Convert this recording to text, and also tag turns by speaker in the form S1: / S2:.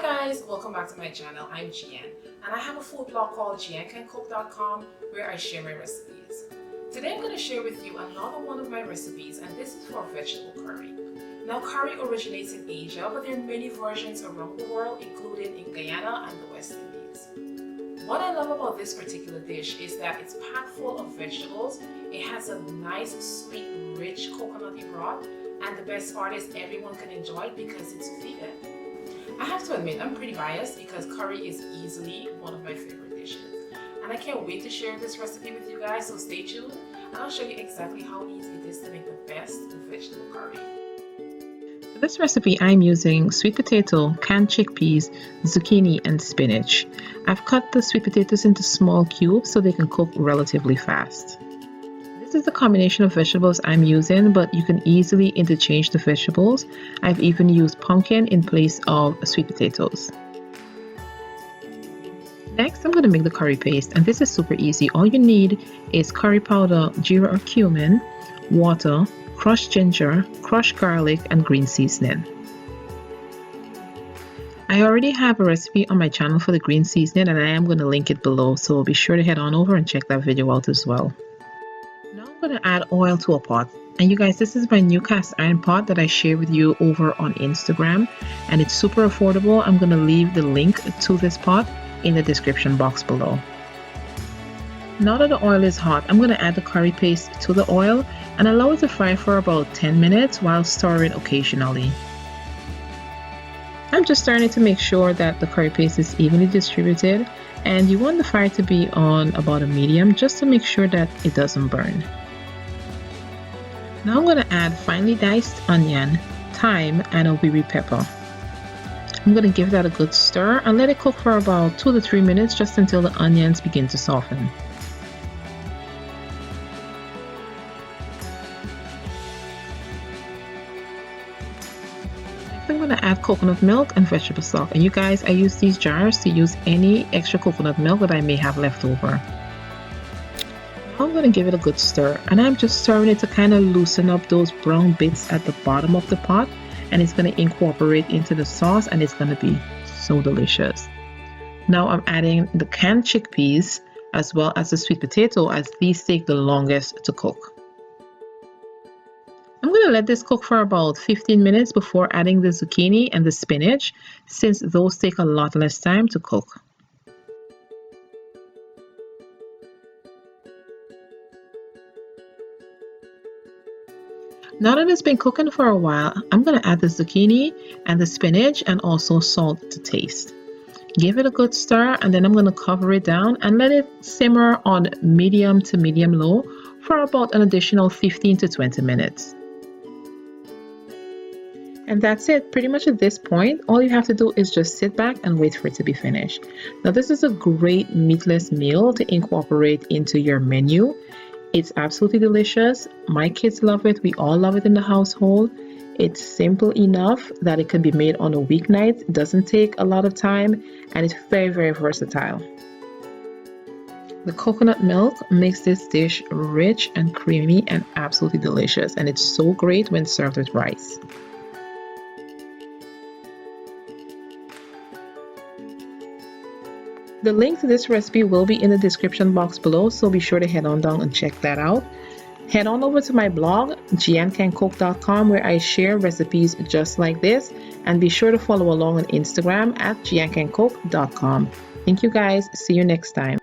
S1: guys, welcome back to my channel. I'm Gian and I have a food blog called giancancook.com where I share my recipes. Today I'm going to share with you another one of my recipes, and this is for vegetable curry. Now, curry originates in Asia, but there are many versions around the world, including in Guyana and the West Indies. What I love about this particular dish is that it's packed full of vegetables. It has a nice, sweet, rich coconutty broth, and the best part is everyone can enjoy it because it's vegan. I have to admit, I'm pretty biased because curry is easily one of my favorite dishes. And I can't wait to share this recipe with you guys, so stay tuned and I'll show you exactly how easy it is to make the best vegetable curry.
S2: For this recipe, I'm using sweet potato, canned chickpeas, zucchini, and spinach. I've cut the sweet potatoes into small cubes so they can cook relatively fast. This is the combination of vegetables I'm using, but you can easily interchange the vegetables. I've even used pumpkin in place of sweet potatoes. Next, I'm going to make the curry paste, and this is super easy. All you need is curry powder, jeera or cumin, water, crushed ginger, crushed garlic, and green seasoning. I already have a recipe on my channel for the green seasoning, and I am going to link it below, so be sure to head on over and check that video out as well. Now I'm going to add oil to a pot, and you guys, this is my new cast iron pot that I share with you over on Instagram, and it's super affordable. I'm going to leave the link to this pot in the description box below. Now that the oil is hot, I'm going to add the curry paste to the oil and allow it to fry for about 10 minutes while stirring occasionally. I'm just stirring it to make sure that the curry paste is evenly distributed, and you want the fire to be on about a medium just to make sure that it doesn't burn. Now I'm going to add finely diced onion, thyme, and a wee wee pepper. I'm going to give that a good stir and let it cook for about 2 to 3 minutes just until the onions begin to soften. I'm going to add coconut milk and vegetable stock, and you guys, I use these jars to use any extra coconut milk that I may have left over. Now I'm going to give it a good stir, and I'm just stirring it to kind of loosen up those brown bits at the bottom of the pot, and it's going to incorporate into the sauce, and it's going to be so delicious. Now I'm adding the canned chickpeas as well as the sweet potato, as these take the longest to cook. I'm going to let this cook for about 15 minutes before adding the zucchini and the spinach, since those take a lot less time to cook. Now that it's been cooking for a while, I'm going to add the zucchini and the spinach and also salt to taste. Give it a good stir, and then I'm going to cover it down and let it simmer on medium to medium low for about an additional 15 to 20 minutes. And that's it. Pretty much at this point, all you have to do is just sit back and wait for it to be finished. Now, this is a great meatless meal to incorporate into your menu. It's absolutely delicious. My kids love it. We all love it in the household. It's simple enough that it can be made on a weeknight. It doesn't take a lot of time, and it's very, very versatile. The coconut milk makes this dish rich and creamy and absolutely delicious, and it's so great when served with rice. The link to this recipe will be in the description box below, so be sure to head on down and check that out. Head on over to my blog, giancancook.com, where I share recipes just like this, and be sure to follow along on Instagram at giancancook.com. Thank you guys. See you next time.